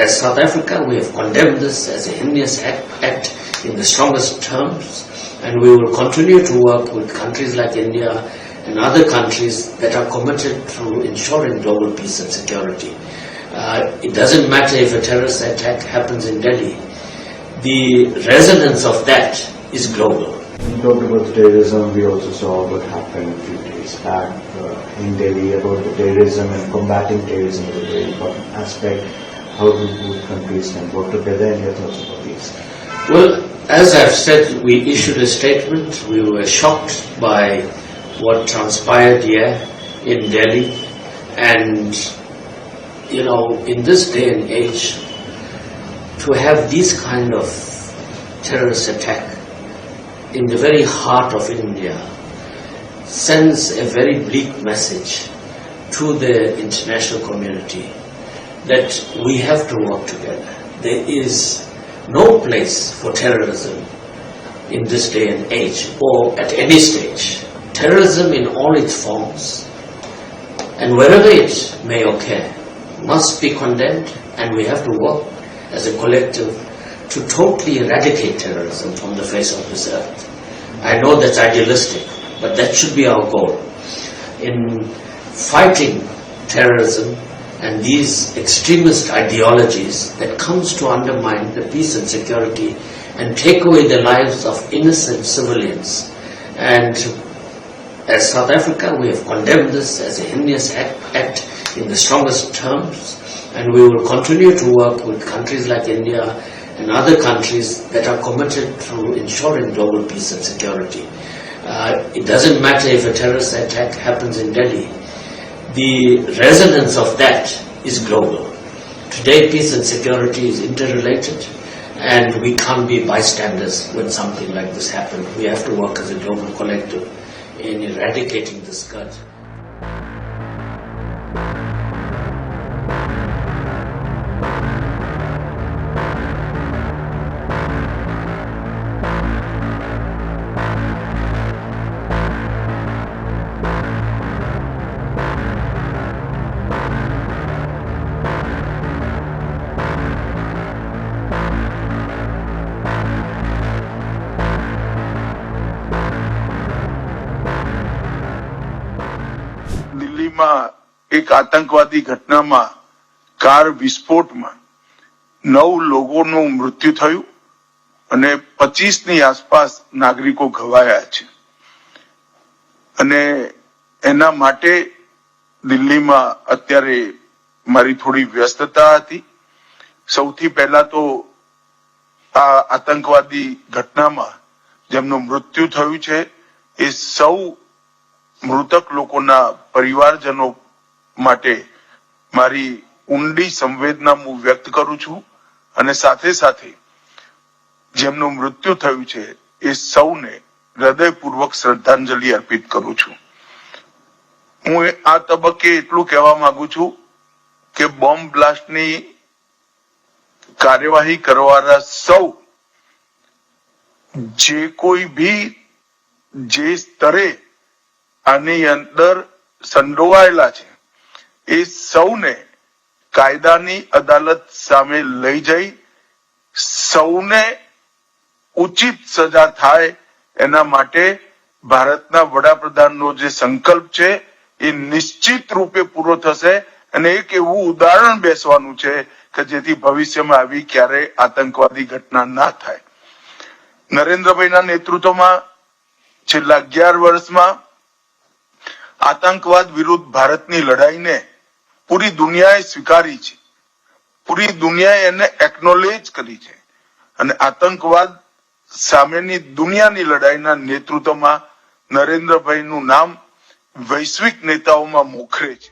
as South Africa, we have condemned this as a heinous act in the strongest terms, and we will continue to work with countries like India and other countries that are committed to ensuring global peace and security. It doesn't matter if a terrorist attack happens in Delhi. The resonance of that is global. You talked about the terrorism. We also saw what happened a few days back in Delhi about the terrorism, and combating terrorism is a very important aspect. How do both countries can work together, and your thoughts about this? Well, as I've said, we issued a statement. We were shocked by what transpired here in Delhi, and in this day and age, to have this kind of terrorist attack in the very heart of India sends a very bleak message to the international community that we have to work together. There is no place for terrorism in this day and age, or at any stage. Terrorism in all its forms, and wherever it may occur, must be condemned, and we have to work as a collective to totally eradicate terrorism from the face of this earth. I know that's idealistic, but that should be our goal. In fighting terrorism and these extremist ideologies that comes to undermine the peace and security and take away the lives of innocent civilians. And as South Africa, we have condemned this as a heinous act in the strongest terms, and we will continue to work with countries like India and other countries that are committed to ensuring global peace and security. It doesn't matter if a terrorist attack happens in Delhi. The resonance of that is global. Today, peace and security is interrelated, and we can't be bystanders when something like this happens. We have to work as a global collective in eradicating this scourge. દિલ્હીમાં એક આતંકવાદી ઘટનામાં car વિસ્ફોટમાં 9 લોકોનું મૃત્યુ થયું અને 25ની આસપાસ નાગરિકો ઘવાયા છે, અને એના માટે દિલ્હીમાં અત્યારે મારી થોડી વ્યસ્તતા હતી. સૌથી પહેલા તો આ આતંકવાદી ઘટનામાં જેમનું મૃત્યુ થયું છે એ સૌ મૃતક લોકોના પરિવારજનો માટે મારી ઊંડી સંવેદના હું વ્યક્ત કરું છું, અને સાથે સાથે જેમનું મૃત્યુ થયું છે એ સૌને હૃદયપૂર્વક શ્રદ્ધાંજલિ અર્પિત કરું છું. હું આ તબક્કે એટલું કહેવા માંગુ છું કે બોમ્બ બ્લાસ્ટની કાર્યવાહી કરવાના સૌ જે કોઈ भी જે સ્તરે આની અંદર સંડોવાયેલા છે એ સૌને કાયદાની અદાલત સામે લઈ જઈ સૌને ઉચિત સજા થાય એના માટે ભારતના વડાપ્રધાનનો જે સંકલ્પ છે એ નિશ્ચિત રૂપે પૂરો થશે, અને એક એવું ઉદાહરણ બેસવાનું છે કે જેથી ભવિષ્યમાં આવી ક્યારે આતંકવાદી ઘટના ના થાય. નરેન્દ્રભાઈના નેતૃત્વમાં છેલ્લા 11 વર્ષમાં આતંકવાદ વિરુદ્ધ ભારતની લડાઈને પૂરી દુનિયાએ સ્વીકારી છે, પૂરી દુનિયાએ એને એકનોલેજ કરી છે, અને આતંકવાદ સામેની દુનિયાની લડાઈના નેતૃત્વમાં નરેન્દ્રભાઈનું નામ વૈશ્વિક નેતાઓમાં મોખરે છે.